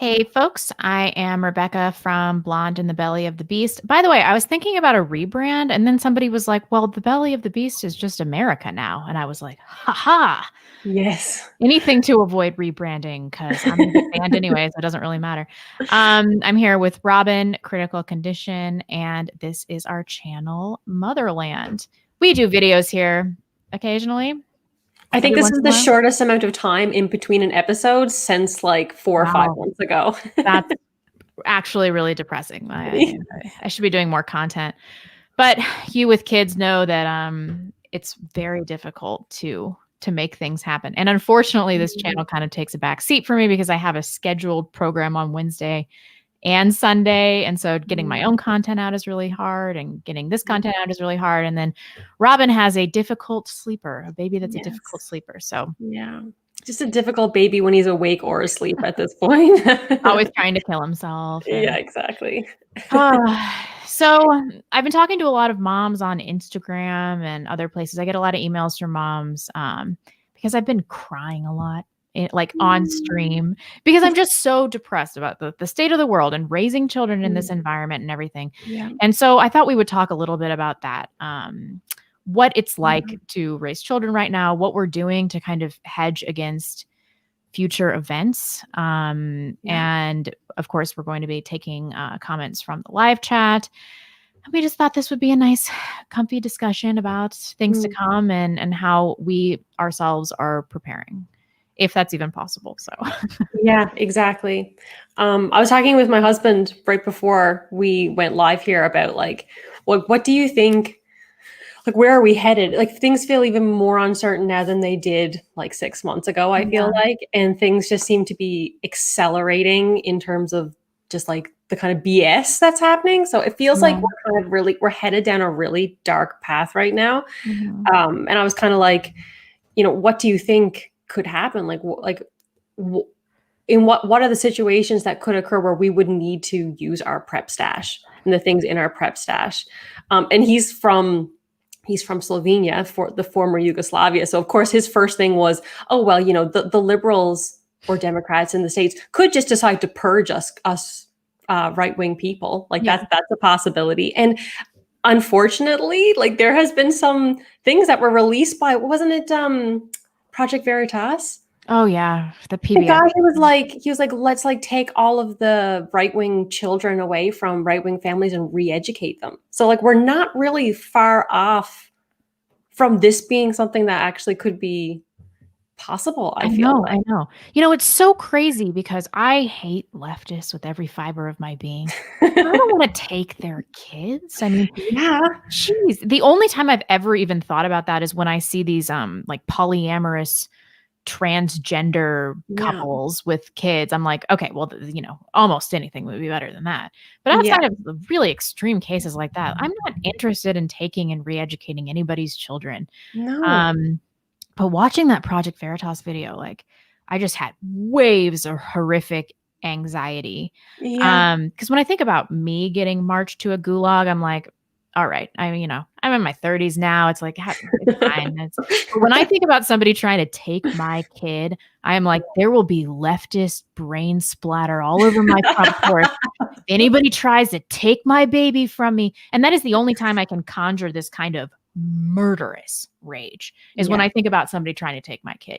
Hey folks, I am Rebecca from Blonde in the Belly of the Beast. By the way, I was thinking about a rebrand, and then somebody was like, well, the Belly of the Beast is just America now. And I was like, haha, Yes. anything to avoid rebranding because I'm going to get banned anyway, so it doesn't really matter. I'm here with Robyn, Critical Condition, and this is our channel, Motherland. We do videos here occasionally. I think Every this once is in a the while. shortest amount of time in between an episode since like 4 or 5 Wow, months ago. that's actually really depressing. I should be doing more content. But you with kids know that it's very difficult to make things happen. And unfortunately, this channel kind of takes a back seat for me because I have a scheduled program on Wednesday and Sunday. And so getting my own content out is really hard and getting this content out is really hard. And then Robyn has a difficult sleeper, a baby that's a difficult Yes. sleeper. So Yeah. Just a difficult baby when he's awake or asleep at this point. always trying to kill himself Yeah, and exactly. so I've been talking to a lot of moms on Instagram and other places. I get a lot of emails from moms because I've been crying a lot, like on stream, because I'm just so depressed about the state of the world and raising children in this environment and everything. Yeah. And so I thought we would talk a little bit about that. What it's like to raise children right now, what we're doing to kind of hedge against future events. And of course, we're going to be taking comments from the live chat. And we just thought this would be a nice, comfy discussion about things to come and how we ourselves are preparing, if that's even possible. So, Yeah, exactly. I was talking with my husband right before we went live here about like, what do you think? Like, where are we headed? Like, things feel even more uncertain now than they did like 6 months ago, I feel yeah, like. And things just seem to be accelerating in terms of just like the kind of BS that's happening. So it feels like yeah. we're headed down a really dark path right now. Mhm. And I was kind of like, what do you think could happen? In what are the situations that could occur where we would need to use our prep stash and the things in our prep stash? And he's from Slovenia, for the former Yugoslavia. So of course his first thing was, oh well, the liberals or Democrats in the States could just decide to purge us right-wing people. Like Yeah. that's a possibility. And unfortunately, like there has been some things that were released by, wasn't it Project Veritas? Oh yeah. The The PBS. guy who was like, let's like take all of the right-wing children away from right-wing families and re-educate them. So like we're not really far off from this being something that actually could be possible, I feel I like. know. It's so crazy because I hate leftists with every fiber of my being. I don't want to take their kids. I mean, Yeah. geez, the only time I've ever even thought about that is when I see these like polyamorous transgender Yeah. couples with kids. I'm like, okay, well, almost anything would be better than that. But Yeah. outside of the really extreme cases like that, I'm not interested in taking and re-educating anybody's children. No. Um, but watching that Project Veritas video, like I just had waves of horrific anxiety. Yeah. Because when I think about me getting marched to a gulag, I'm like, all right, I'm in my 30s now. It's like, it's fine. But when I think about somebody trying to take my kid, I am like, there will be leftist brain splatter all over my front porch. If anybody tries to take my baby from me, and that is the only time I can conjure this kind of murderous rage is when Yeah. I think about somebody trying to take my kid.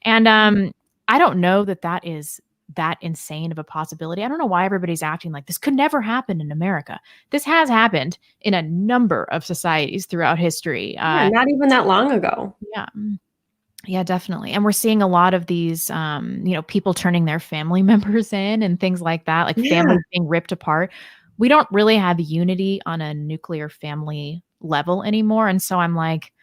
And I don't know that is that insane of a possibility. I don't know why everybody's acting like this could never happen in America. This has happened in a number of societies throughout history. Yeah, not even that long ago. Yeah. Yeah, definitely. And we're seeing a lot of these, people turning their family members in and things like that, like Yeah. families being ripped apart. We don't really have unity on a nuclear family level anymore. And so I'm like,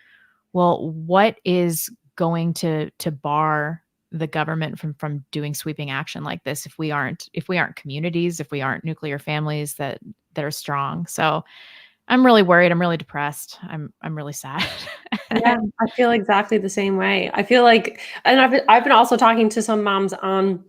well, what is going to bar the government from doing sweeping action like this if we aren't communities, if we aren't nuclear families that are strong? So I'm really worried. I'm really depressed. I'm really sad. Yeah, I feel exactly the same way. I feel like, and I've been also talking to some moms on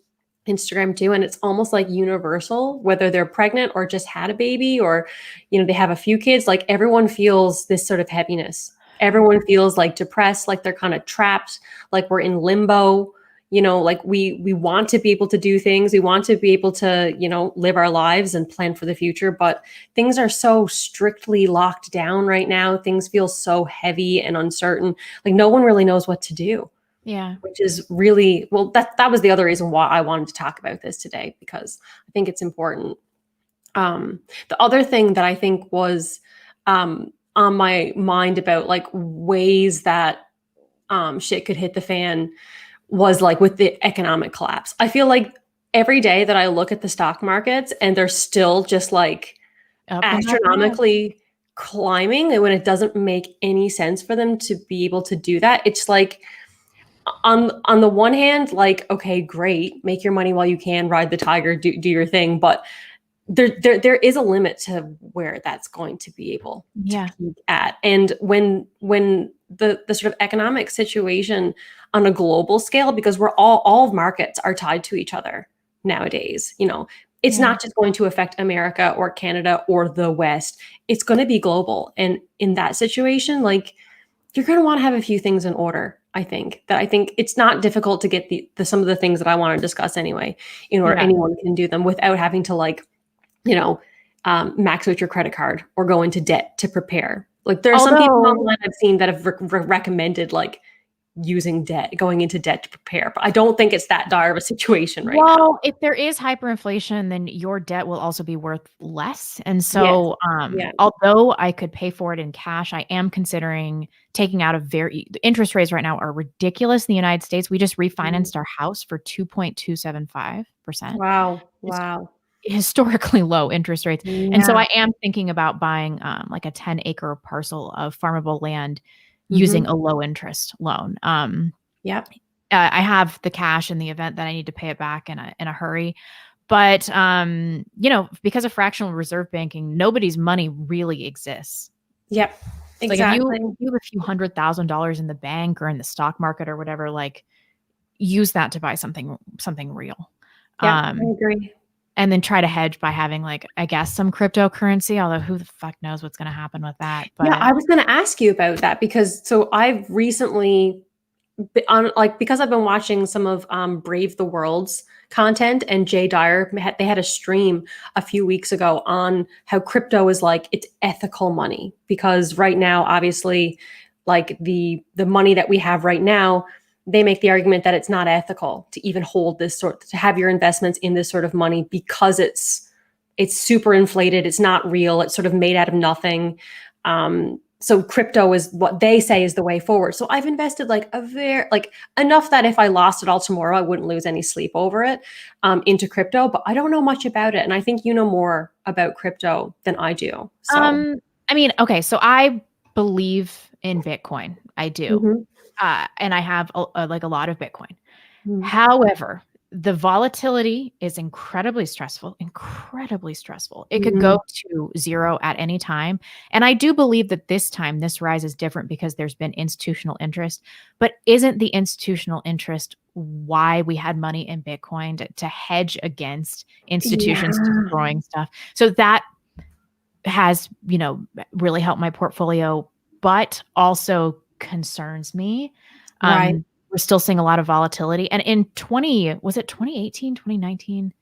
Instagram too, and it's almost like universal, whether they're pregnant or just had a baby or, they have a few kids, like everyone feels this sort of heaviness. Everyone feels like depressed, like they're kind of trapped, like we're in limbo. You know, like we want to be able to do things. We want to be able to, you know, live our lives and plan for the future, but things are so strictly locked down right now. Things feel so heavy and uncertain. Like no one really knows what to do. Yeah. Which is really, well, that was the other reason why I wanted to talk about this today, because I think it's important. The other thing that I think was on my mind about like ways that shit could hit the fan was like with the economic collapse. I feel like every day that I look at the stock markets and they're still just like Up and up and up. astronomically climbing, and when it doesn't make any sense for them to be able to do that, it's like on the one hand, like, okay, great, make your money while you can, ride the tiger, do your thing, but there is a limit to where that's going to be able to peak at. And when the sort of economic situation on a global scale, because we're all markets are tied to each other nowadays, you know, it's not just going to affect America or Canada or the West, it's going to be global. And in that situation, like, you're going to want to have a few things in order. I think it's not difficult to get the some of the things that I want to discuss anyway, in order anyone can do them without having to, like, you know, max out your credit card or go into debt to prepare. Like, there are some people online I've seen that have recommended like using debt, going into debt to prepare, but I don't think it's that dire of a situation right now. Well, if there is hyperinflation, then your debt will also be worth less. And so, although I could pay for it in cash, I am considering taking out the interest rates right now are ridiculous in the United States. We just refinanced our house for 2.275%. Wow. Historically low interest rates. And so I am thinking about buying like a 10-acre parcel of farmable land using a low interest loan. I have the cash in the event that I need to pay it back in a hurry. But you know, because of fractional reserve banking, nobody's money really exists. Yep. Exactly. Like if you have a few $100,000 in the bank or in the stock market or whatever, like, use that to buy something real. Yeah, I agree. And then try to hedge by having, like, I guess, some cryptocurrency, although who the fuck knows what's going to happen with that. But yeah, I was going to ask you about that, because so I've recently because I've been watching some of Brave the World's content, and Jay Dyer, they had a stream a few weeks ago on how crypto is like, it's ethical money, because right now, obviously, like the money that we have right now, they make the argument that it's not ethical to even hold to have your investments in this sort of money, because it's super inflated. It's not real. It's sort of made out of nothing. So crypto is what they say is the way forward. So I've invested like enough that if I lost it all tomorrow, I wouldn't lose any sleep over it, into crypto, but I don't know much about it. And I think you know more about crypto than I do. So. I mean, okay. So I believe in Bitcoin. I do. Mm-hmm. And I have like a lot of Bitcoin. Mm-hmm. However, the volatility is incredibly stressful. It could go to zero at any time. And I do believe that this time this rise is different because there's been institutional interest. But isn't the institutional interest why we had money in Bitcoin, to hedge against institutions destroying stuff? So that has, you know, really helped my portfolio, but also concerns me. Right. We're still seeing a lot of volatility. And in 2018, 2019?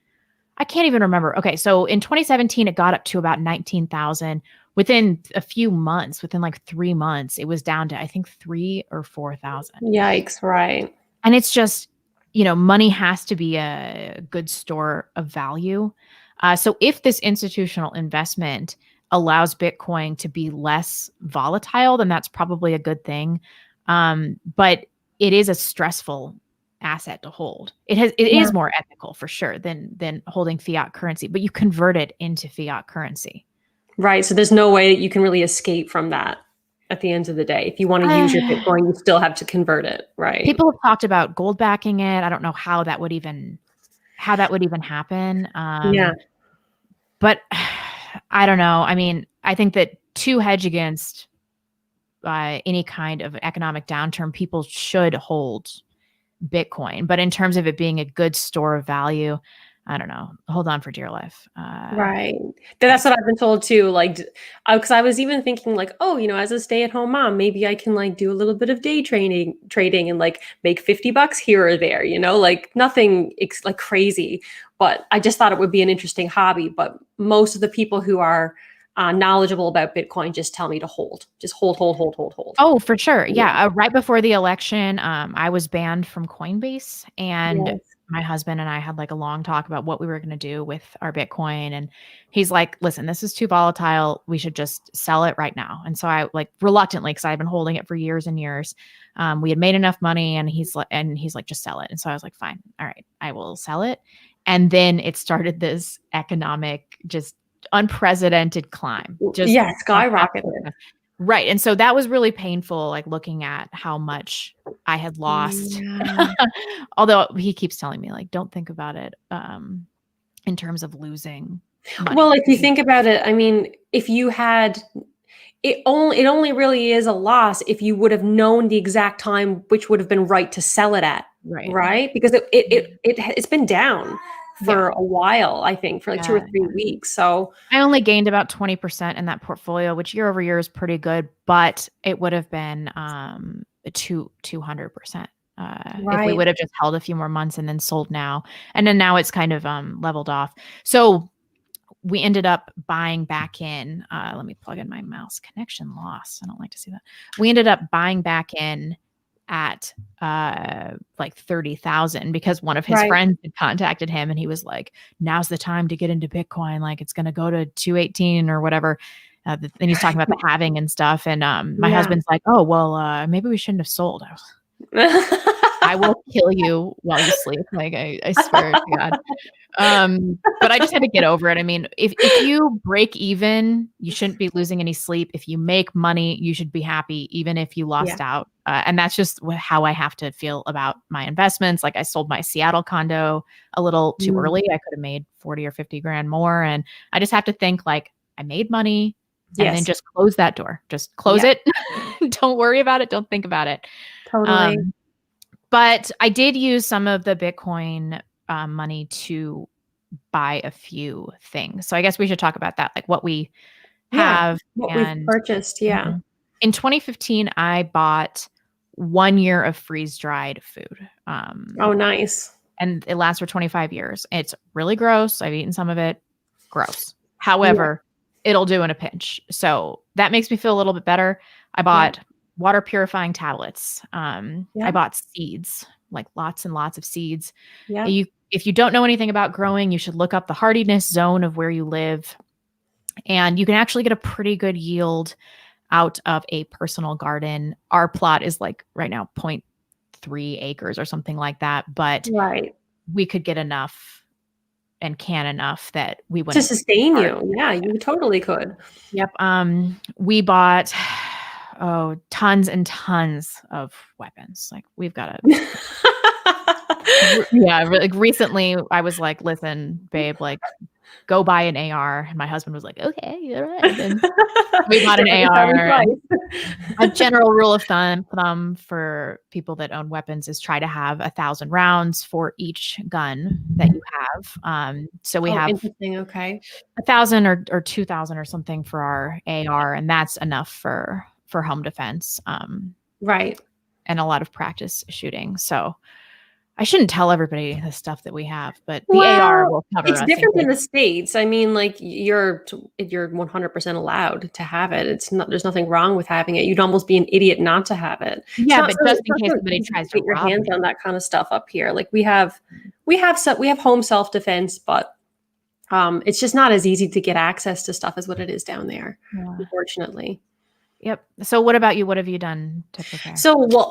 I can't even remember. Okay. So in 2017, it got up to about 19,000. Within a few months, within like 3 months, it was down to, I think, 3,000 or 4,000. Yikes. Right. And it's just, you know, money has to be a good store of value. So if this institutional investment allows Bitcoin to be less volatile, then that's probably a good thing. But it is a stressful asset to hold. It is more ethical for sure than holding fiat currency, but you convert it into fiat currency. Right. So there's no way that you can really escape from that at the end of the day. If you want to use your Bitcoin, you still have to convert it. Right. People have talked about gold backing it. I don't know how that would even happen. But I don't know. I mean, I think that to hedge against any kind of economic downturn, people should hold Bitcoin. But in terms of it being a good store of value, I don't know, hold on for dear life. Right. That's what I've been told too. Like, because I was even thinking like, oh, as a stay-at-home mom, maybe I can like do a little bit of day trading and like make $50 here or there, like nothing like crazy. But I just thought it would be an interesting hobby. But most of the people who are knowledgeable about Bitcoin just tell me to just hold. Oh, for sure. Yeah. Right before the election, I was banned from Coinbase, and Yes. my husband and I had like a long talk about what we were going to do with our Bitcoin. And he's like, listen, this is too volatile. We should just sell it right now. And so I like reluctantly, because I've been holding it for years and years. We had made enough money, and he's like, just sell it. And so I was like, fine. All right, I will sell it. And then it started this economic, just unprecedented climb. Just skyrocketed. Right. And so that was really painful, like looking at how much I had lost. Yeah. Although he keeps telling me, like, don't think about it in terms of losing money. Well, if you think about it, I mean, if you had it only really is a loss if you would have known the exact time which would have been right to sell it at. Right? Because it's been down for a while, I think, for like 2 or 3 weeks. So I only gained about 20% in that portfolio, which year over year is pretty good, but it would have been 200%. If we would have just held a few more months and then sold now. And then now it's kind of leveled off. So we ended up buying back in. Let me plug in my mouse. Connection lost. I don't like to see that. We ended up buying back in at like 30,000 because one of his friends had contacted him, and he was like, now's the time to get into Bitcoin. Like it's going to go to 218 or whatever. And he's talking about the halving and stuff. And my husband's like, oh, well, maybe we shouldn't have sold. I will kill you while you sleep. Like I swear to God. But I just had to get over it. I mean, if you break even, you shouldn't be losing any sleep. If you make money, you should be happy, even if you lost out. And that's just how I have to feel about my investments. Like I sold my Seattle condo a little too early. I could have made 40 or 50 grand more. And I just have to think like I made money and then just close that door. Just close it. Don't worry about it. Don't think about it. Totally. But I did use some of the Bitcoin money to buy a few things. So I guess we should talk about that, like what we have. What we've purchased. Yeah. In 2015, I bought 1 year of freeze-dried food. Oh, nice. And it lasts for 25 years. It's really gross. I've eaten some of it. Gross. However, it'll do in a pinch. So that makes me feel a little bit better. I bought water purifying tablets. I bought seeds, like lots and lots of seeds. Yeah. If you don't know anything about growing, you should look up the hardiness zone of where you live. And you can actually get a pretty good yield out of a personal garden. Our plot is like right now 0.3 acres or something like that. But we could get enough and can enough that we wouldn't to sustain you. Yeah, you totally could. Yep. We bought tons and tons of weapons. Like we've got like recently I was like, listen, babe, like go buy an AR. And my husband was like, okay, all right. And we bought an AR. A general rule of thumb for people that own weapons is try to have 1,000 rounds for each gun that you have. So we have 1,000 or 2,000 or something for our AR, and that's enough for home defense. And a lot of practice shooting. So I shouldn't tell everybody the stuff that we have, but the AR will cover us. It's different in the States. I mean, like you're 100% allowed to have it. There's nothing wrong with having it. You'd almost be an idiot not to have it. Yeah, but just in case somebody tries to get your hands on that kind of stuff up here. Like we have home self-defense, but it's just not as easy to get access to stuff as what it is down there, unfortunately. Yep. So what about you? What have you done to prepare? So, well,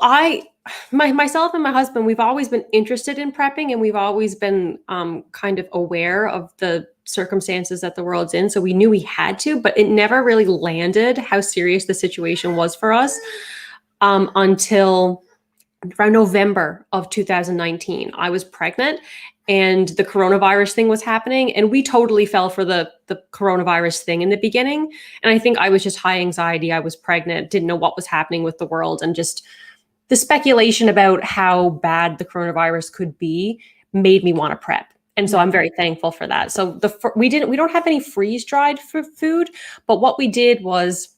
myself and my husband, we've always been interested in prepping, and we've always been kind of aware of the circumstances that the world's in. So we knew we had to, but it never really landed how serious the situation was for us until around November of 2019. I was pregnant and the coronavirus thing was happening, and we totally fell for the coronavirus thing in the beginning. And I think I was just high anxiety. I was pregnant, didn't know what was happening with the world, and just the speculation about how bad the coronavirus could be made me want to prep. And so I'm very thankful for that. So we don't have any freeze dried food, but what we did was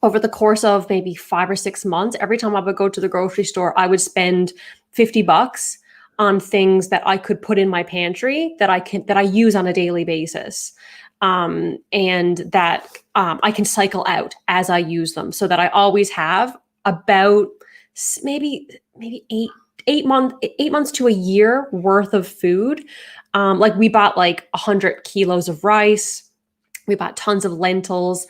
over the course of maybe 5 or 6 months, every time I would go to the grocery store, I would spend $50 on things that I could put in my pantry that I use on a daily basis. And that I can cycle out as I use them, so that I always have about maybe 8 months to a year worth of food. Like we bought like 100 kilos of rice. We bought tons of lentils,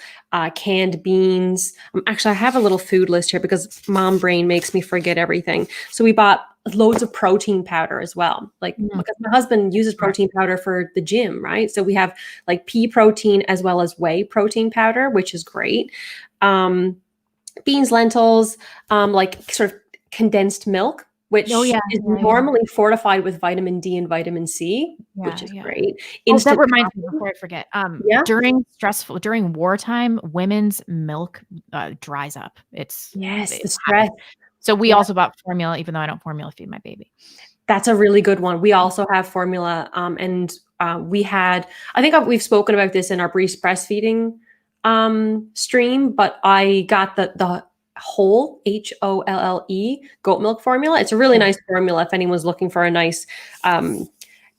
canned beans. Actually, I have a little food list here because mom brain makes me forget everything. So we bought loads of protein powder as well. Like because my husband uses protein powder for the gym, right? So we have like pea protein as well as whey protein powder, which is great. Beans, lentils, like sort of condensed milk, which is normally fortified with vitamin D and vitamin C, which is great. That reminds me before I forget. During wartime, women's milk dries up. It's the stress. So we also bought formula, even though I don't formula feed my baby. That's a really good one. We also have formula, and we had. I think we've spoken about this in our breastfeeding stream, but I got the whole HOLLE goat milk formula. It's a really nice formula if anyone's looking for a nice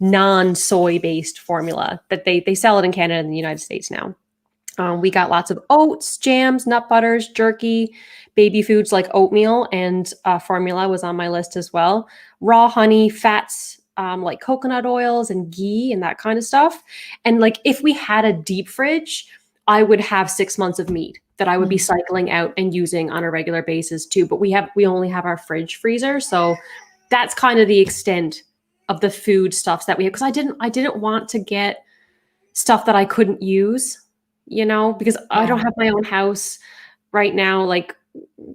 non-soy based formula. That they sell it in Canada and the United States now. We got lots of oats, jams, nut butters, jerky, baby foods like oatmeal, and formula was on my list as well. Raw honey, fats like coconut oils and ghee and that kind of stuff. And like if we had a deep fridge, I would have 6 months of meat that I would be cycling out and using on a regular basis too. But we only have our fridge freezer. So that's kind of the extent of the food stuffs that we have. Because I didn't want to get stuff that I couldn't use, because I don't have my own house right now. Like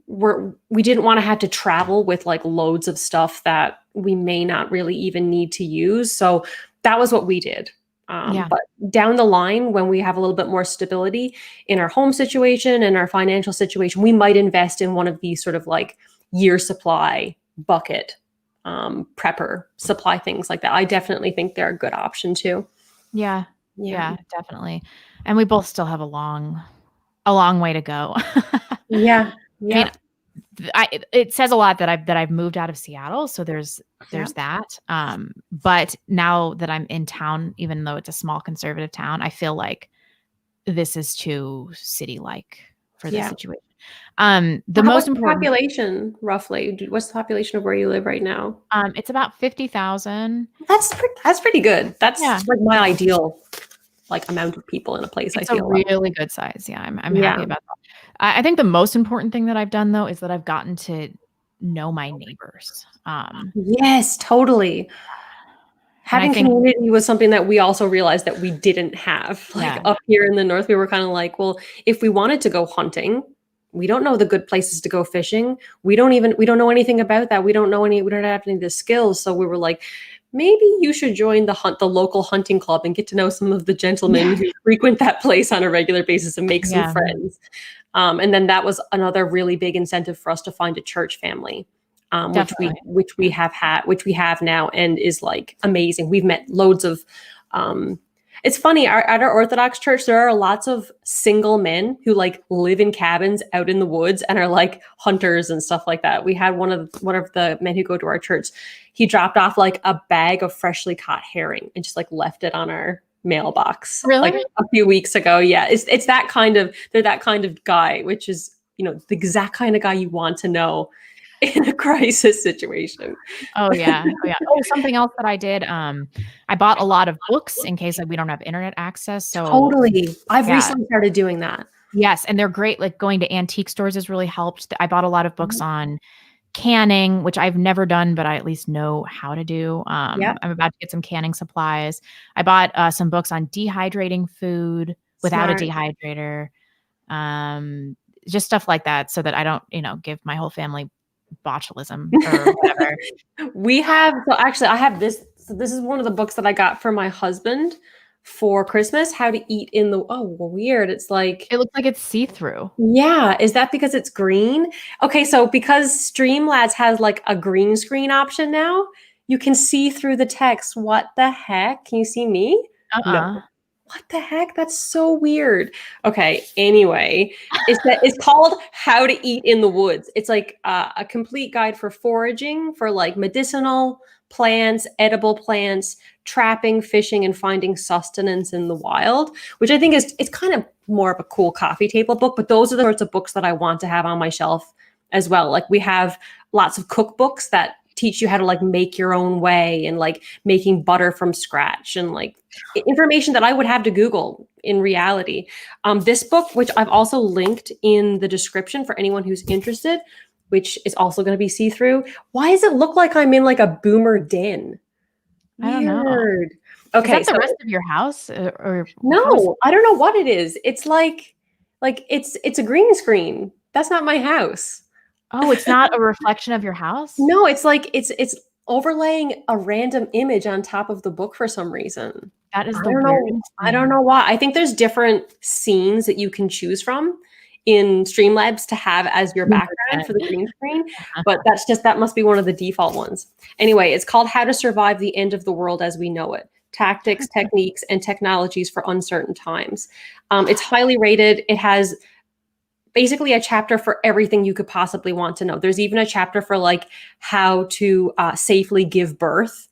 we didn't want to have to travel with like loads of stuff that we may not really even need to use. So that was what we did. But down the line, when we have a little bit more stability in our home situation and our financial situation, we might invest in one of these sort of like year supply bucket prepper supply things like that. I definitely think they're a good option too. Yeah, definitely. And we both still have a long way to go. Yeah. I mean, it says a lot that I've moved out of Seattle. So there's that. But now that I'm in town, even though it's a small conservative town, I feel like this is too city-like for this situation. The most important population, roughly. What's the population of where you live right now? It's about 50,000. That's pretty good. That's like my ideal amount of people in a place. It's a really good size. Yeah, I'm happy about that. I think the most important thing that I've done though is that I've gotten to know my neighbors. Yes, totally. Having community was something that we also realized that we didn't have. Up here in the north, we were kind of like, well, if we wanted to go hunting, we don't know the good places to go fishing. We don't know anything about that. We don't have any of the skills. So we were like, maybe you should join the local hunting club and get to know some of the gentlemen who frequent that place on a regular basis and make some friends. And then that was another really big incentive for us to find a church family, which we have now, and is like amazing. We've met loads of. It's funny, at our Orthodox church, there are lots of single men who like live in cabins out in the woods and are like hunters and stuff like that. We had one of the men who go to our church. He dropped off like a bag of freshly caught herring and just like left it on our mailbox like a few weeks ago. Yeah, it's that kind of, they're that kind of guy, which is, the exact kind of guy you want to know in a crisis situation. Oh yeah. Something else that I did. I bought a lot of books in case we don't have internet access. So totally. I've recently started doing that. Yes. And they're great. Like going to antique stores has really helped. I bought a lot of books on canning, which I've never done, but I at least know how to do. I'm about to get some canning supplies. I bought some books on dehydrating food without a dehydrator. Just stuff like that so that I don't, give my whole family botulism or whatever. I have this. So this is one of the books that I got for my husband for Christmas. How to eat in the weird. It's like it looks like it's see-through. Yeah, is that because it's green? Okay, so because Streamlabs has like a green screen option now, You can see through the text. What the heck? Can you see me? No. What the heck? That's so weird. Okay. Anyway, it's called How to Eat in the Woods. It's like a complete guide for foraging for like medicinal plants, edible plants, trapping, fishing, and finding sustenance in the wild, which I think it's kind of more of a cool coffee table book. But those are the sorts of books that I want to have on my shelf as well. Like we have lots of cookbooks that teach you how to like make your own way and like making butter from scratch and like information that I would have to Google in reality. This book, which I've also linked in the description for anyone who's interested, which is also going to be see-through. Why does it look like I'm in like a boomer den? I don't know. Weird. Okay. Is that the rest of your house? Or no, I don't know what it is. It's like it's a green screen. That's not my house. Oh, it's not a reflection of your house? No, it's like it's overlaying a random image on top of the book for some reason. That is the weirdest. I don't know why. I think there's different scenes that you can choose from in Streamlabs to have as your background for the green screen, but that must be one of the default ones. Anyway, it's called How to Survive the End of the World as We Know It: Tactics, Techniques, and Technologies for Uncertain Times. It's highly rated. It has basically a chapter for everything you could possibly want to know. There's even a chapter for like how to safely give birth.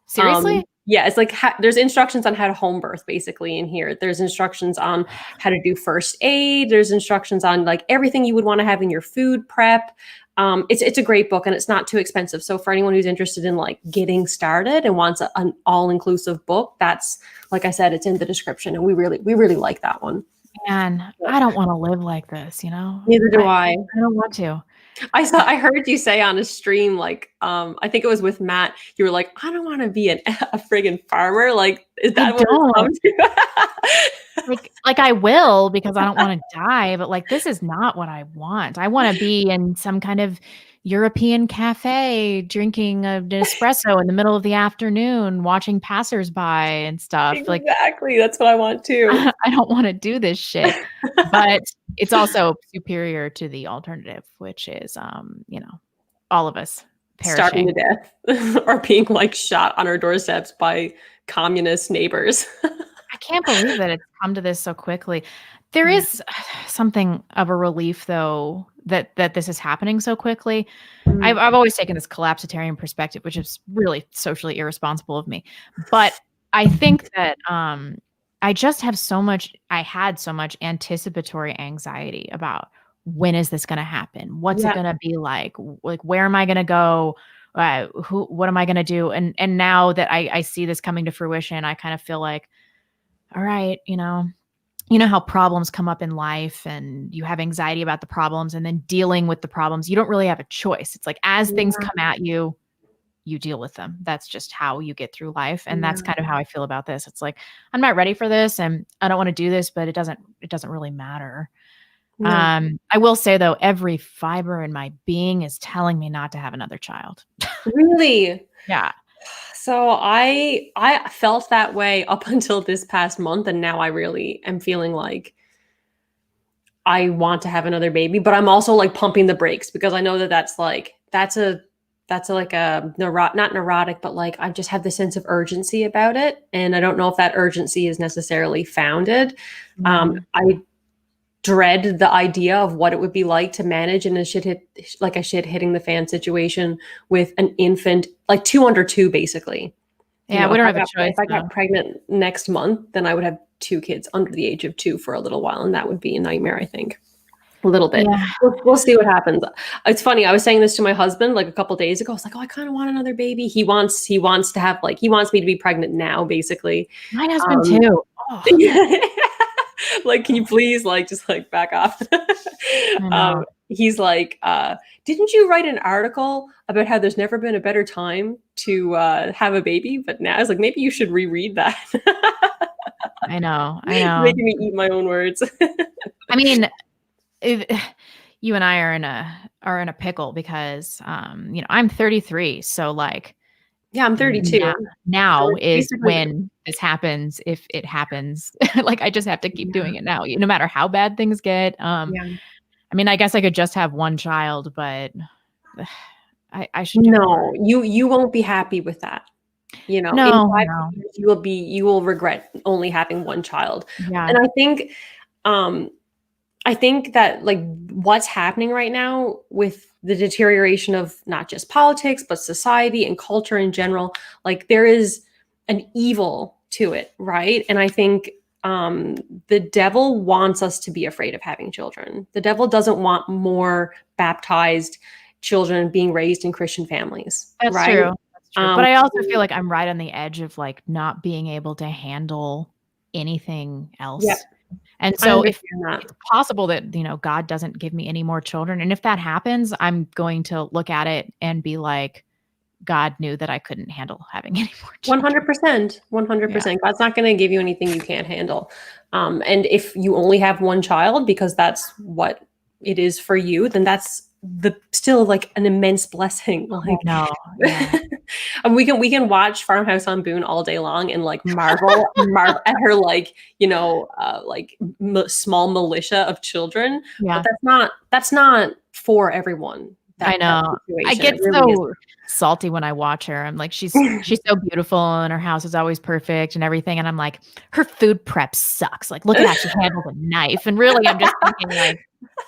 Seriously? Yeah, it's like there's instructions on how to home birth basically in here. There's instructions on how to do first aid. There's instructions on like everything you would want to have in your food prep. It's a great book and it's not too expensive. So for anyone who's interested in like getting started and wants an all-inclusive book, that's, like I said, it's in the description, and we really like that one. Man, I don't want to live like this, you know? Neither do I. I don't want to. I heard you say on a stream, like, I think it was with Matt, you were like, I don't want to be a friggin' farmer. Like, is that what it comes to? like I will, because I don't want to die, but like, this is not what I want. I want to be in some kind of European cafe drinking an espresso in the middle of the afternoon, watching passersby and stuff. Exactly. That's what I want too. I don't want to do this shit, but it's also superior to the alternative, which is, all of us perishing. Starving to death or being like shot on our doorsteps by communist neighbors. I can't believe that it's come to this so quickly. There is something of a relief, though, that this is happening so quickly. I've always taken this collapsitarian perspective, which is really socially irresponsible of me. But I think that I had so much anticipatory anxiety about when is this going to happen? What's it going to be like? Like, where am I going to go? What am I going to do? And now that I see this coming to fruition, I kind of feel like, all right, you know how problems come up in life and you have anxiety about the problems and then dealing with the problems. You don't really have a choice. It's like, as things come at you, you deal with them. That's just how you get through life. And that's kind of how I feel about this. It's like, I'm not ready for this and I don't want to do this, but it doesn't really matter. I will say though, every fiber in my being is telling me not to have another child. Really? Yeah. So I felt that way up until this past month, and now I really am feeling like I want to have another baby, but I'm also like pumping the brakes because I know that that's not neurotic, but like I just have this sense of urgency about it, and I don't know if that urgency is necessarily founded. I dread the idea of what it would be like to manage in a shit hitting the fan situation with an infant, like 2 under 2, basically. Yeah, we don't have a choice. If I got pregnant next month, then I would have 2 kids under the age of 2 for a little while, and that would be a nightmare, I think. A little bit. Yeah. We'll see what happens. It's funny. I was saying this to my husband like a couple days ago. I was like, oh, I kind of want another baby. He wants to have he wants me to be pregnant now, basically. My husband too. Oh. Like, can you please just back off? He's like, didn't you write an article about how there's never been a better time to have a baby? But now I was like, maybe you should reread that. I know. Making me eat my own words. I mean, you and I are in a pickle because I'm 33, so like. Yeah, I'm 32. Now is when this happens, if it happens. Like, I just have to keep doing it now, no matter how bad things get. I mean, I guess I could just have one child, but I should do more. No, you won't be happy with that. You know, in No, 5 no. years, you will regret only having one child. Yeah. And um, I think that like what's happening right now with the deterioration of not just politics, but society and culture in general, like there is an evil to it, right? And I think the devil wants us to be afraid of having children. The devil doesn't want more baptized children being raised in Christian families, That's right? true. That's true. Um, But I also feel like I'm right on the edge of like not being able to handle anything yeah, else. And I so if understand that. it's possible that, God doesn't give me any more children, and if that happens, I'm going to look at it and be like, God knew that I couldn't handle having any more children. 100%. Yeah. 100%. God's not going to give you anything you can't handle. And if you only have one child because that's what it is for you, then that's still like an immense blessing. Like, No. Yeah. and we can watch Farmhouse on Boone all day long and like marvel at her like small militia of children. Yeah. But that's not for everyone. I know. I Situation. get It really so salty when I watch her. I'm like, she's so beautiful and her house is always perfect and everything. And I'm like, her food prep sucks. Like, look at how she handles a knife. And really, I'm just thinking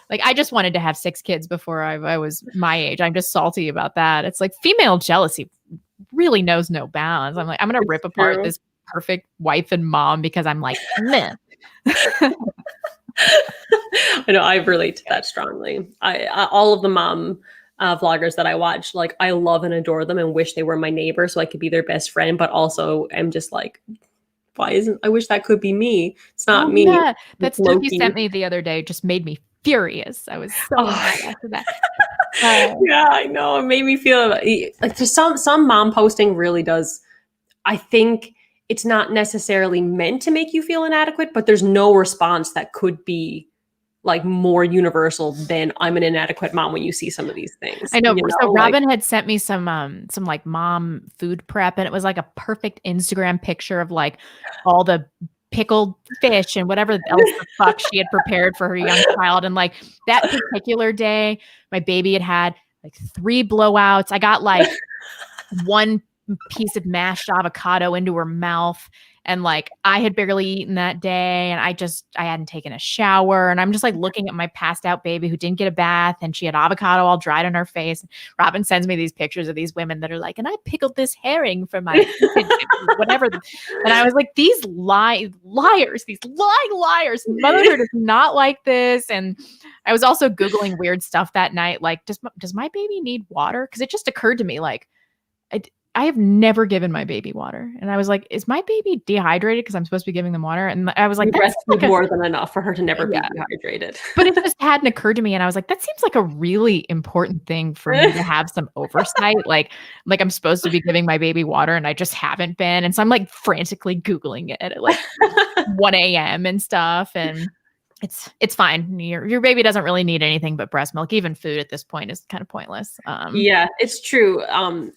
like I just wanted to have 6 kids before I was my age. I'm just salty about that. It's like female jealousy really knows no bounds. I'm like, I'm gonna rip apart true. this perfect wife and mom because I'm like, meh. I know I relate to that strongly. I all of the mom vloggers that I watch, like I love and adore them and wish they were my neighbor so I could be their best friend. But also, I'm just like, why isn't? I wish that could be me. It's not me. Yeah, that It's stuff you Loki. sent me the other day just made me furious. I was so Oh. mad after that. Yeah, I know. It made me feel like there's some mom posting really does. I think it's not necessarily meant to make you feel inadequate, but there's no response that could be like more universal than I'm an inadequate mom when you see some of these things. I know. So like, Robyn had sent me some like mom food prep, and it was like a perfect Instagram picture of like all the pickled fish and whatever else the fuck she had prepared for her young child. And like that particular day, my baby had like 3 blowouts. I got like 1 piece of mashed avocado into her mouth. And like I had barely eaten that day and I hadn't taken a shower. And I'm just like looking at my passed out baby who didn't get a bath and she had avocado all dried on her face. Robyn sends me these pictures of these women that are like, and I pickled this herring for my whatever. And I was like, these liars, these lying liars. Motherhood is not like this. And I was also Googling weird stuff that night. Like, does my baby need water? Because it just occurred to me like, I have never given my baby water. And I was like, is my baby dehydrated because I'm supposed to be giving them water? And I was like, the that's rest like is more than enough for her to never be dehydrated. But it just hadn't occurred to me. And I was like, that seems like a really important thing for me to have some oversight. Like I'm supposed to be giving my baby water and I just haven't been. And so I'm like frantically Googling it at like 1 a.m. and stuff. And it's fine. Your baby doesn't really need anything but breast milk. Even food at this point is kind of pointless. Yeah, it's true.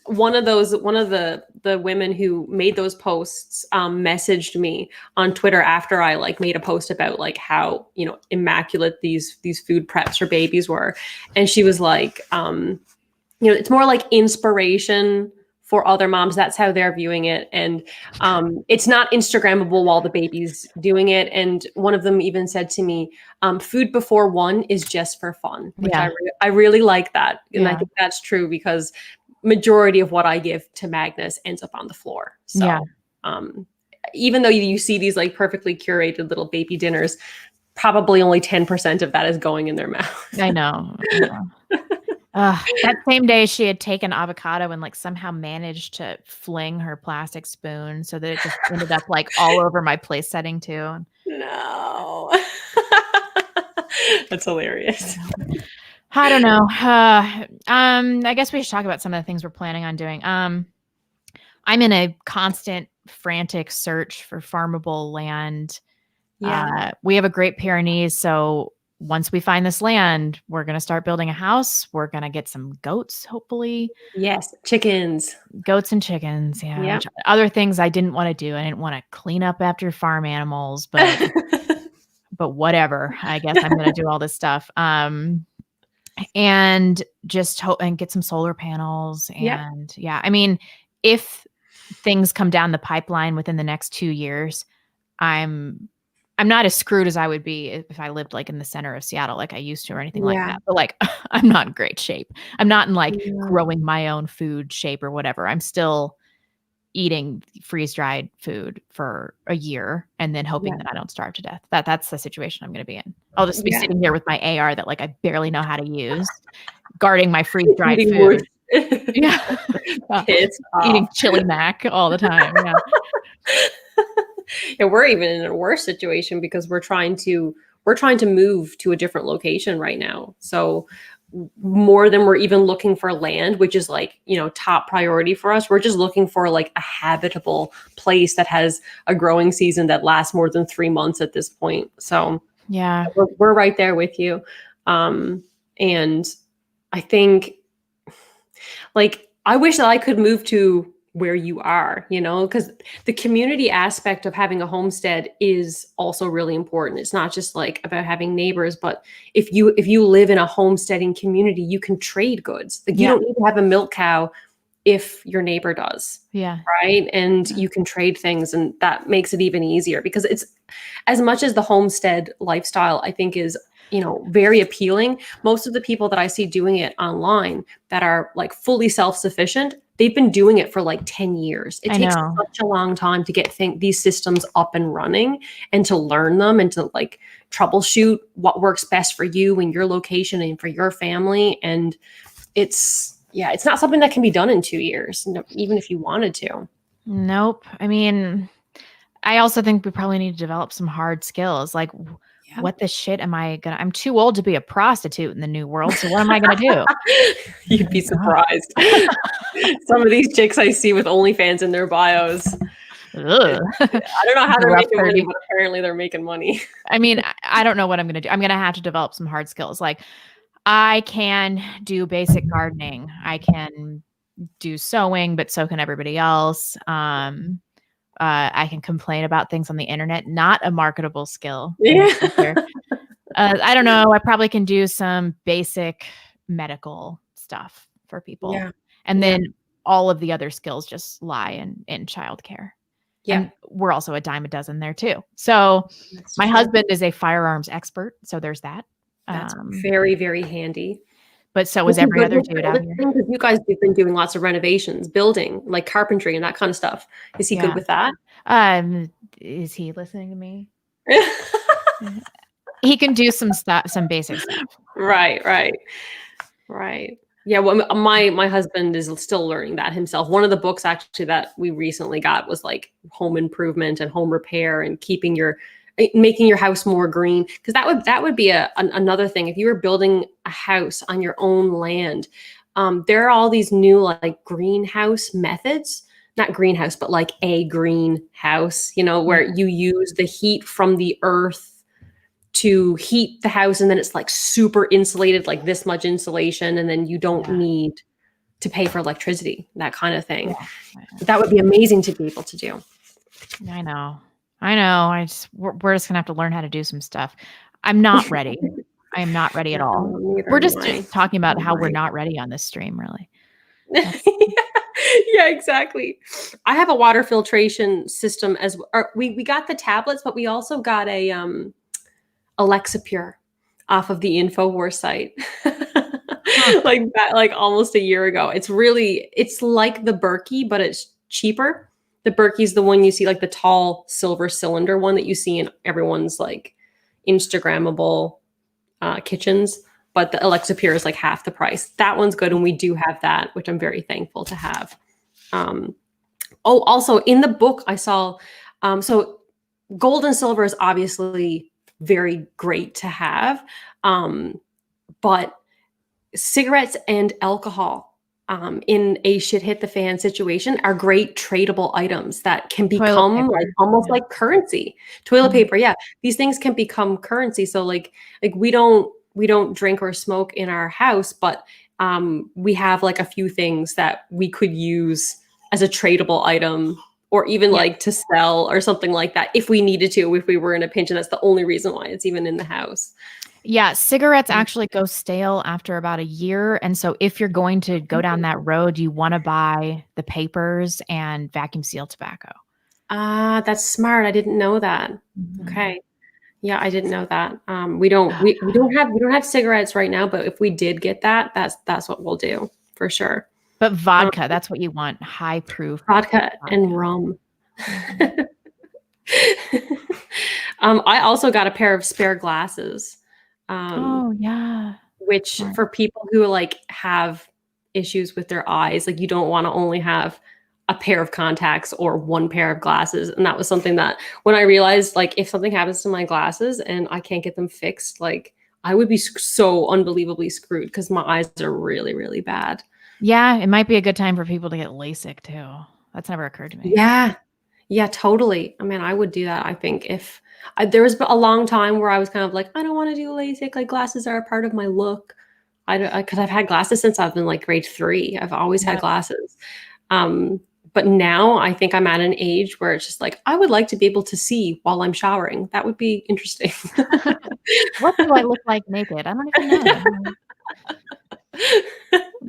One of the women who made those posts messaged me on Twitter after I like made a post about like how immaculate these food preps for babies were, and she was like, it's more like inspiration for other moms. That's how they're viewing it. And it's not Instagrammable while the baby's doing it. And one of them even said to me, food before 1 is just for fun, which I really like that. And I think that's true because majority of what I give to Magnus ends up on the floor. So even though you see these like perfectly curated little baby dinners, probably only 10% of that is going in their mouth. I know. That same day she had taken avocado and like somehow managed to fling her plastic spoon so that it just ended up like all over my place setting too. No. That's hilarious. I don't know. I guess we should talk about some of the things we're planning on doing. I'm in a constant frantic search for farmable land. Yeah. We have a Great Pyrenees, so once we find this land, we're going to start building a house. We're going to get some goats, hopefully. Yes. Chickens. Goats and chickens. Yeah. Yeah. Other things I didn't want to do. I didn't want to clean up after farm animals, but whatever. I guess I'm going to do all this stuff. and just hope and get some solar panels. Yeah. And yeah, I mean, if things come down the pipeline within the next 2 years, I'm not as screwed as I would be if I lived like in the center of Seattle like I used to or anything like Yeah. that. But like I'm not in great shape. I'm not in like Yeah. growing my own food shape or whatever. I'm still eating freeze-dried food for a year and then hoping Yeah. that I don't starve to death. That's the situation I'm going to be in. I'll just be Yeah. sitting here with my AR that like I barely know how to use, guarding my freeze-dried Eating food. wood. Yeah. It's Eating chili mac all the time. Yeah. And we're even in a worse situation because we're trying to move to a different location right now. So more than we're even looking for land, which is like, top priority for us. We're just looking for like a habitable place that has a growing season that lasts more than 3 months at this point. So Yeah. we're right there with you. And I think like, I wish that I could move to where you are, because the community aspect of having a homestead is also really important. It's not just like about having neighbors, but if you live in a homesteading community, you can trade goods. Like you don't need to have a milk cow if your neighbor does. Yeah. Right. And you can trade things, and that makes it even easier because it's as much as the homestead lifestyle, I think is very appealing. Most of the people that I see doing it online that are like fully self-sufficient, they've been doing it for like 10 years. It takes such a long time to get these systems up and running and to learn them and to like troubleshoot what works best for you and your location and for your family. And it's not something that can be done in 2 years, even if you wanted to. Nope. I mean, I also think we probably need to develop some hard skills. Like, what the shit am I gonna? I'm too old to be a prostitute in the new world. So what am I gonna do? You'd be surprised. Some of these chicks I see with OnlyFans in their bios. Ugh. I don't know how they're making money, but apparently they're making money. I mean, I don't know what I'm gonna do. I'm gonna have to develop some hard skills. Like, I can do basic gardening. I can do sewing, but so can everybody else. I can complain about things on the internet, not a marketable skill. Yeah. I don't know. I probably can do some basic medical stuff for people. Yeah. And then all of the other skills just lie in childcare. Yeah. And we're also a dime a dozen there too. So my husband is a firearms expert. So there's that. That's very, very handy. But so is every other dude out here. You guys have been doing lots of renovations, building, like carpentry and that kind of stuff. Is he good with that? Is he listening to me? He can do some stuff, some basic stuff. Right. Yeah, well, my husband is still learning that himself. One of the books actually that we recently got was like home improvement and home repair and making your house more green, because that would be another thing. If you were building a house on your own land, there are all these new like greenhouse methods, not greenhouse, but like a greenhouse, where you use the heat from the earth to heat the house, and then it's like super insulated, like this much insulation, and then you don't need to pay for electricity, that kind of thing. That would be amazing to be able to do. I know. We're just gonna have to learn how to do some stuff. I'm not ready. I am not ready at all. We're just talking about how we're not ready on this stream, really. Yeah, exactly. I have a water filtration system we got the tablets, but we also got a Alexa Pure off of the InfoWars site. like almost a year ago. It's like the Berkey, but it's cheaper. The Berkey's the one you see, like the tall silver cylinder one that you see in everyone's like Instagrammable kitchens. But the Alexa Pure is like half the price. That one's good, and we do have that, which I'm very thankful to have. Also in the book I saw, so gold and silver is obviously very great to have, but cigarettes and alcohol in a shit hit the fan situation are great tradable items that can become like almost like currency. Toilet paper, these things can become currency. So like we don't drink or smoke in our house, but we have like a few things that we could use as a tradable item, or even like to sell or something like that if we needed to, if we were in a pinch, and that's the only reason why it's even in the house. Yeah, cigarettes actually go stale after about a year. And so if you're going to go down that road, you want to buy the papers and vacuum seal tobacco. Ah, that's smart. I didn't know that. Okay. Yeah, I didn't know that. We don't have cigarettes right now, but if we did get that, that's what we'll do for sure. But Um, vodka, that's what you want. High proof vodka and vodka. rum. Mhm. I also got a pair of spare glasses, um, Oh, yeah. which Smart. for people who like have issues with their eyes, like you don't want to only have a pair of contacts or one pair of glasses. And that was something that when I realized, like, if something happens to my glasses and I can't get them fixed, like, I would be so unbelievably screwed because my eyes are really, really bad. Yeah, it might be a good time for people to get LASIK too. That's never occurred to me. Yeah. Yeah, totally. I mean, I would do that, I think, if there was a long time where I was kind of like, I don't want to do LASIK. Like, glasses are a part of my look. Because I've had glasses since I've been like grade 3. I've always had Yeah. glasses. Um, but now I think I'm at an age where it's just like, I would like to be able to see while I'm showering. That would be interesting. What do I look like naked? I don't even know.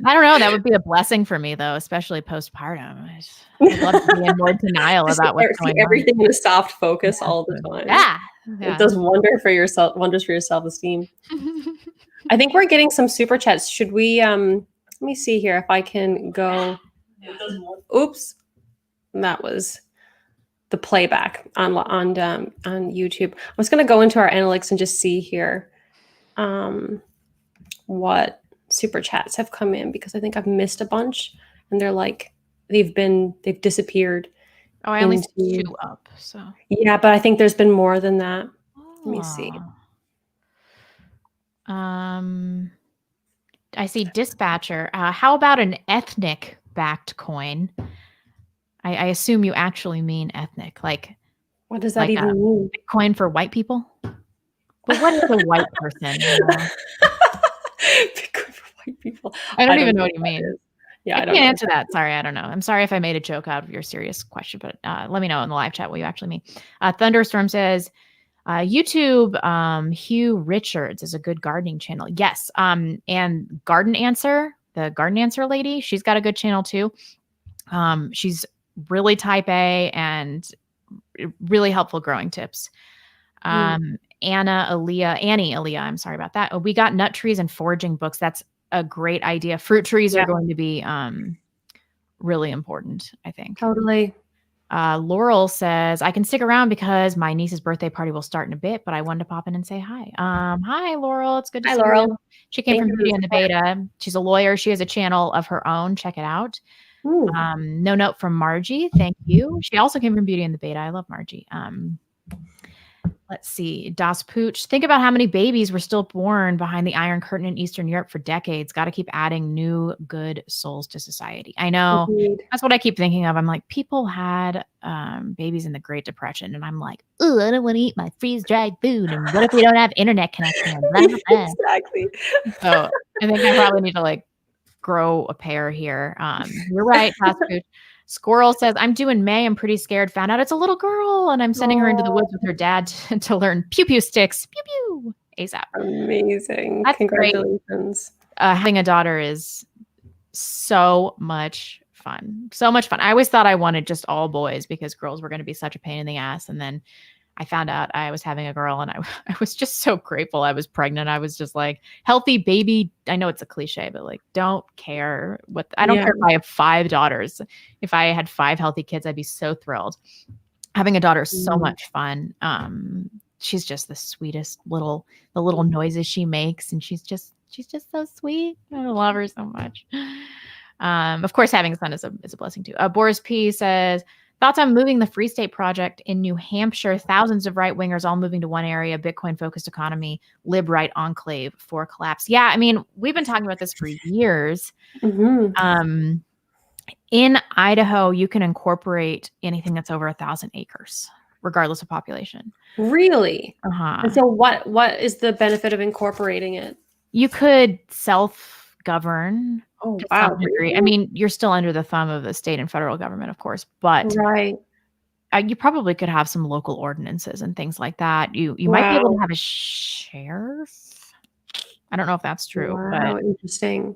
I don't know. That would be a blessing for me, though, especially postpartum. I'd love to be in more denial Just about what's see going on. everything in a soft focus Yeah. all the time. Yeah. It Yeah. does wonders for your self-esteem. I think we're getting some super chats. Should we let me see here if I can go. Oops. That was the playback on YouTube. I was going to go into our analytics and just see here what super chats have come in because I think I've missed a bunch and they're like they've disappeared Oh, I only see into 2 up, so. yeah, but I think there's been more than that. Let me see. I see Dispatcher. How about an ethnic-backed coin? I assume you actually mean ethnic, like What does that like a even mean? Bitcoin for white people? But what is a white person? Bitcoin for white people. I I don't don't even know know what you what that mean. is. Yeah, I I don't can't know. answer that. Sorry, I don't know. I'm sorry if I made a joke out of your serious question, but let me know in the live chat what you actually mean. Thunderstorm says, YouTube, Hugh Richards is a good gardening channel. Yes. And Garden Answer, the Garden Answer lady, she's got a good channel too. She's really type A and really helpful growing tips. Annie Aaliyah, I'm sorry about that. Oh, we got nut trees and foraging books. That's a great idea. Fruit trees are going to be really important, I think. Totally. Laurel says, I can stick around because my niece's birthday party will start in a bit, but I wanted to pop in and say hi. Hi, Laurel. It's good to Hi, see Laurel. you. She came Thank from you for Beauty the and the support. Beta. She's a lawyer. She has a channel of her own. Check it out. No note from Margie. Thank you. She also came from Beauty and the Beta. I love Margie. Let's see. Das Pooch. Think about how many babies were still born behind the Iron Curtain in Eastern Europe for decades. Got to keep adding new good souls to society. I know. Indeed. That's what I keep thinking of. I'm like, people had babies in the Great Depression, and I'm like, oh, I don't want to eat my freeze-dried food. And what if we don't have internet connection? Blah, blah, blah. Exactly. So I think I probably need to like grow a pair here. You're right, Das Pooch. Squirrel says, I'm due in May. I'm pretty scared. Found out it's a little girl, and I'm sending her into the woods with her dad to learn pew pew sticks. Pew pew. ASAP. Amazing. That's Congratulations. Great. Having a daughter is so much fun. So much fun. I always thought I wanted just all boys because girls were going to be such a pain in the ass. And then I found out I was having a girl and I was just so grateful I was pregnant. I was just like, healthy baby. I know it's a cliche, but like, don't care I don't care if I have 5 daughters. If I had 5 healthy kids, I'd be so thrilled. Having a daughter is so much fun. She's just the sweetest the little noises she makes. And she's just so sweet. I love her so much. Of course, having a son is a blessing too. Boris P says, thoughts on moving the Free State Project in New Hampshire? Thousands of right wingers all moving to one area, Bitcoin focused economy, lib-right enclave for collapse. Yeah, I mean, we've been talking about this for years. In Idaho, you can incorporate anything that's over 1,000 acres, regardless of population. Really? Uh-huh. And so what is the benefit of incorporating it? You could self-govern to some degree. Really? I mean, you're still under the thumb of the state and federal government, of course, but Right. You probably could have some local ordinances and things like that. You might be able to have a sheriff. I don't know if that's true, Wow, interesting. We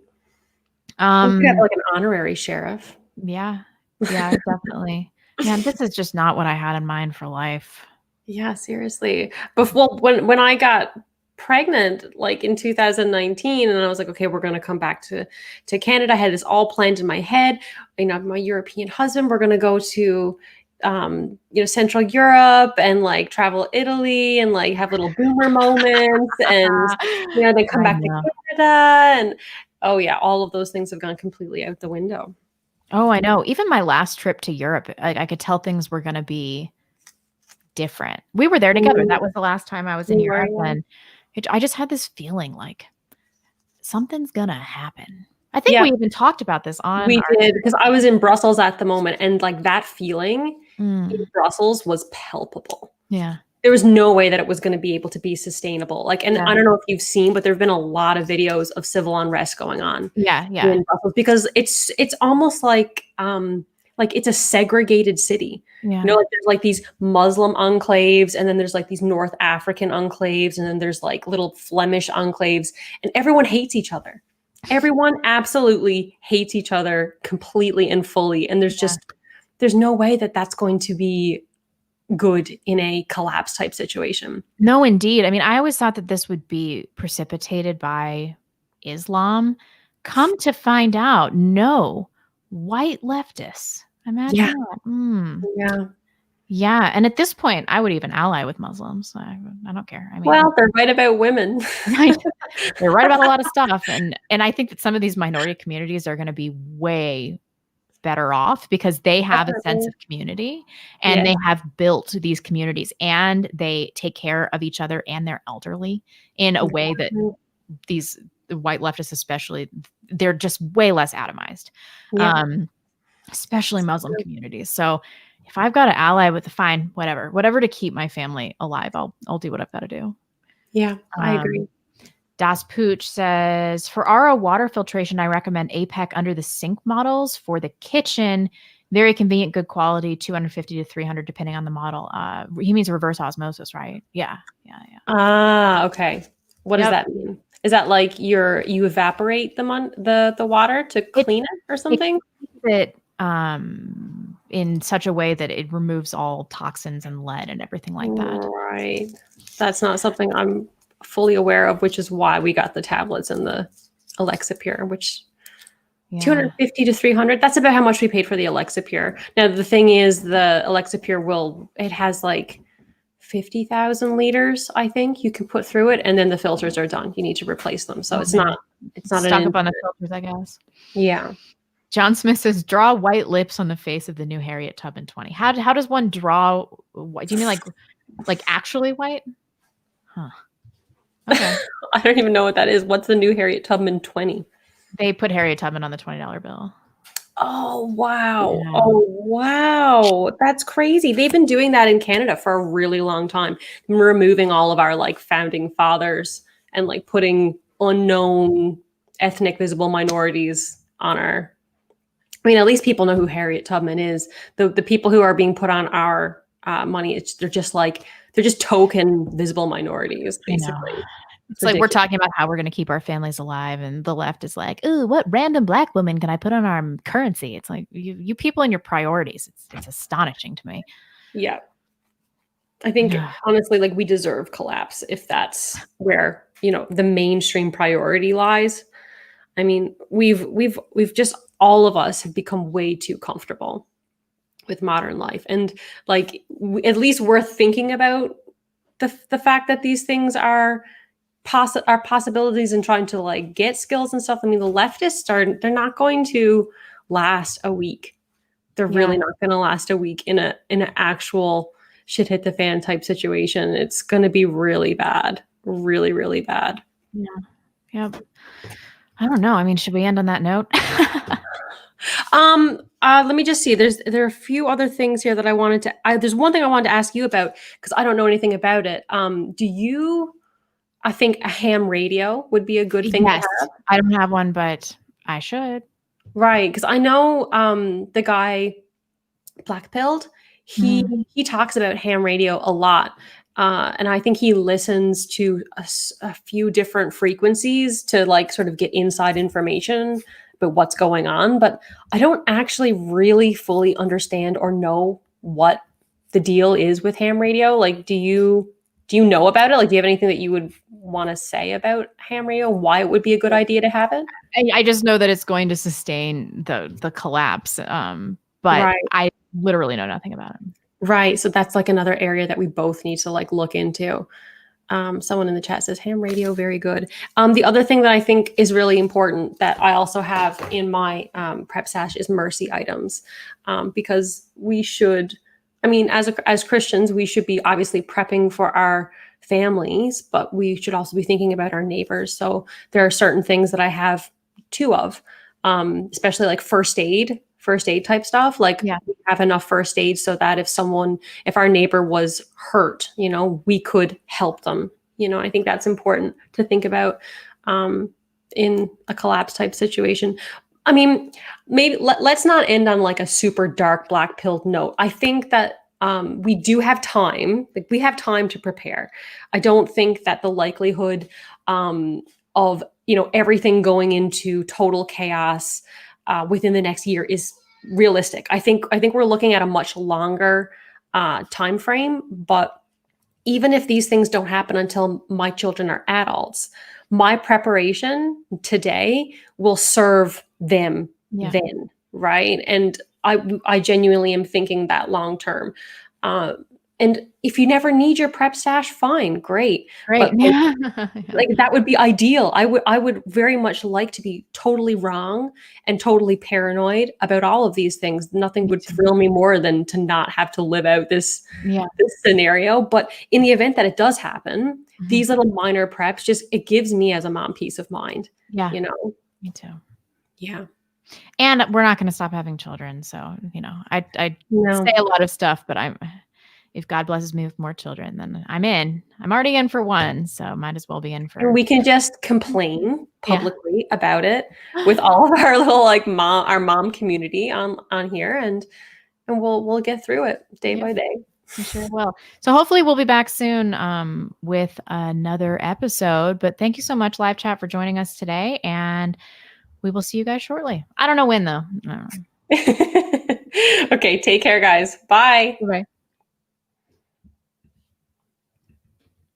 could have but like an honorary sheriff. yeah, yeah, definitely. Man, this is just not what I had in mind for life. Yeah, seriously. Before when I got pregnant, like in 2019, and I was like, okay, we're gonna come back to Canada. I had this all planned in my head. You know, my European husband, we're gonna go to Central Europe and like travel Italy and like have little boomer moments and then come I back to know. Canada and oh yeah, all of those things have gone completely out the window. Oh, I know. Even my last trip to Europe, I could tell things were gonna be different. We were there together. That was the last time I was in You were, Europe, yeah. and I just had this feeling like something's gonna happen. I think Yeah, we even talked about this on we our did because I was in Brussels at the moment, and like that feeling in Mm, Brussels was palpable. yeah, There was no way that it was going to be able to be sustainable. Like, and yeah, I don't know if you've seen, but there have been a lot of videos of civil unrest going on yeah, yeah, in Brussels because it's almost like it's a segregated city. yeah. You know, like there's like these Muslim enclaves, and then there's like these North African enclaves, and then there's like little Flemish enclaves, and everyone hates each other. Everyone absolutely hates each other completely and fully, and there's no way that that's going to be good in a collapse type situation. No, indeed. I mean, I always thought that this would be precipitated by Islam. Come to find out, no, white leftists. Yeah, Imagine that. Mm. yeah. Yeah, and at this point, I would even ally with Muslims. I don't care. I mean, Well, they're right about women. right. They're right about a lot of stuff, and I think that some of these minority communities are gonna be way better off because they have a sense Definitely. of community, and Yeah. they have built these communities, and they take care of each other and their elderly in a way that Exactly. the white leftists especially, they're just way less atomized, Yeah. um, especially Muslim communities. So if I've got to ally with the fine, whatever to keep my family alive, I'll do what I've got to do. Yeah, I Um, agree. Das Pooch says, for RO water filtration, I recommend APEC under the sink models. For the kitchen, very convenient, good quality, 250 to 300, depending on the model. He means reverse osmosis, right? Yeah, yeah, yeah. Ah, okay. What does Yep. that mean? Is that like you evaporate the water to It clean it or it something? keeps it in such a way that it removes all toxins and lead and everything like that. Right. That's not something I'm fully aware of, which is why we got the tablets and the Alexapure, which Yeah. 250 to 300. That's about how much we paid for the Alexapure. Now the thing is the Alexapure it has like 50,000 liters, I think you can put through it, and then the filters are done. You need to replace them. So Oh, it's man. not an Stock up on the filters, I guess. yeah. John Smith says, draw white lips on the face of the new Harriet Tubman 20. How does one draw? What do you mean, like actually white? Huh. Okay. I don't even know what that is. What's the new Harriet Tubman 20? They put Harriet Tubman on the $20 bill. Oh, wow. Yeah. Oh, wow. That's crazy. They've been doing that in Canada for a really long time, removing all of our like founding fathers and like putting unknown ethnic visible minorities on our. I mean, at least people know who Harriet Tubman is. The people who are being put on our money, they're just token visible minorities, I know. basically. It's like we're Ridiculous. talking about how we're going to keep our families alive, and the left is like, "Ooh, what random black woman can I put on our currency?" It's like you people and your priorities. It's astonishing to me. Yeah. I think honestly, like we deserve collapse if that's where, the mainstream priority lies. I mean, we've just all of us have become way too comfortable with modern life. And like at least worth thinking about the fact that these things are possibilities and trying to like get skills and stuff. I mean, the leftists they're not going to last a week. They're Yeah. really not going to last a week in an actual shit hit the fan type situation. It's going to be really bad, really, really bad. Yeah. Yep. I don't know. I mean, should we end on that note? Let me just see. There are a few other things here that I wanted to. There's one thing I wanted to ask you about because I don't know anything about it. I think a ham radio would be a good thing to Yes. have. I don't have one, but I should. Right, because I know the guy Black Pilled, he talks about ham radio a lot. And I think he listens to a few different frequencies to like sort of get inside information about what's going on. But I don't actually really fully understand or know what the deal is with ham radio. Like, do you know about it? Like, do you have anything that you would want to say about ham radio? Why it would be a good idea to have it? I just know that it's going to sustain the collapse. But Right. I literally know nothing about it. Right. So that's like another area that we both need to like look into. Someone in the chat says ham radio, very good. The other thing that I think is really important that I also have in my prep stash is mercy items, because we should, I mean, as Christians, we should be obviously prepping for our families, but we should also be thinking about our neighbors. So there are certain things that I have two of, especially like first aid type stuff. Like Yeah. we have enough first aid so that if our neighbor was hurt, we could help them. I think that's important to think about in a collapse type situation. I mean, maybe let's not end on like a super dark black pilled note. I think that we do have time. Like we have time to prepare. I don't think that the likelihood of everything going into total chaos within the next year is realistic. I think we're looking at a much longer time frame. But even if these things don't happen until my children are adults, my preparation today will serve them then, right? And I genuinely am thinking that long term. And if you never need your prep stash, fine, great. But like that would be ideal. I would very much like to be totally wrong and totally paranoid about all of these things. Nothing would thrill me more than to not have to live out this scenario. But in the event that it does happen, these little minor preps it gives me as a mom peace of mind. Yeah. Me too. Yeah. And we're not going to stop having children. So, I say a lot of stuff, but if God blesses me with more children, then I'm in. I'm already in for one, so might as well be in for. And we can just complain publicly about it with all of our little our mom community on here, and we'll get through it day by day. We sure will. So hopefully we'll be back soon with another episode. But thank you so much, live chat, for joining us today, and we will see you guys shortly. I don't know when though. Okay, take care, guys. Bye. Bye.